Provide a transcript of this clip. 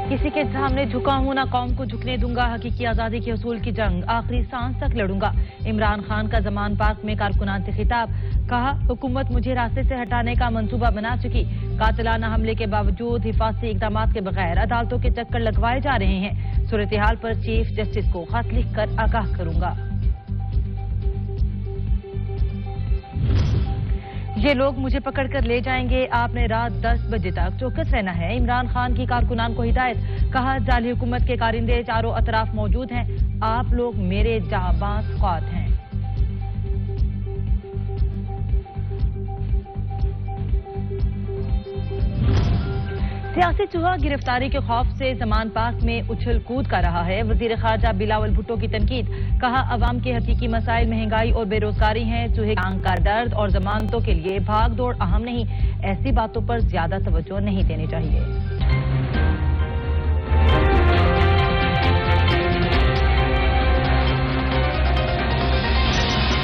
किसी के सामने झुका हूं ना कौम को झुकने दूंगा, हकीकी आजादी के असूल की जंग आखिरी सांस तक लड़ूंगा। इमरान खान का जमान पाक में कारकुनान से खिताब, कहा हुकूमत मुझे रास्ते से हटाने का मंसूबा बना चुकी। कातिलाना हमले के बावजूद हिफाजती इकदाम के बगैर अदालतों के चक्कर लगवाए जा रहे हैं। सूरत हाल पर चीफ जस्टिस को खत लिख कर आगाह करूंगा। ये लोग मुझे पकड़कर ले जाएंगे, आपने रात 10 बजे तक चौकस रहना है। इमरान खान की कारकुनान को हिदायत, कहा जाली हुकूमत के कारिंदे चारों अतराफ मौजूद हैं, आप लोग मेरे जाबाज ख्वात हैं। सियासी चूहा गिरफ्तारी के खौफ से जमान पाक में उछल कूद कर रहा है। वजीर खारजा बिलावल भुट्टो की तनकीद, कहा अवाम के हकीकी मसाइल महंगाई और बेरोजगारी हैं, चूहे की आंख का दर्द और जमानतों के लिए भाग दौड़ अहम नहीं, ऐसी बातों पर ज्यादा तवज्जो नहीं देनी चाहिए।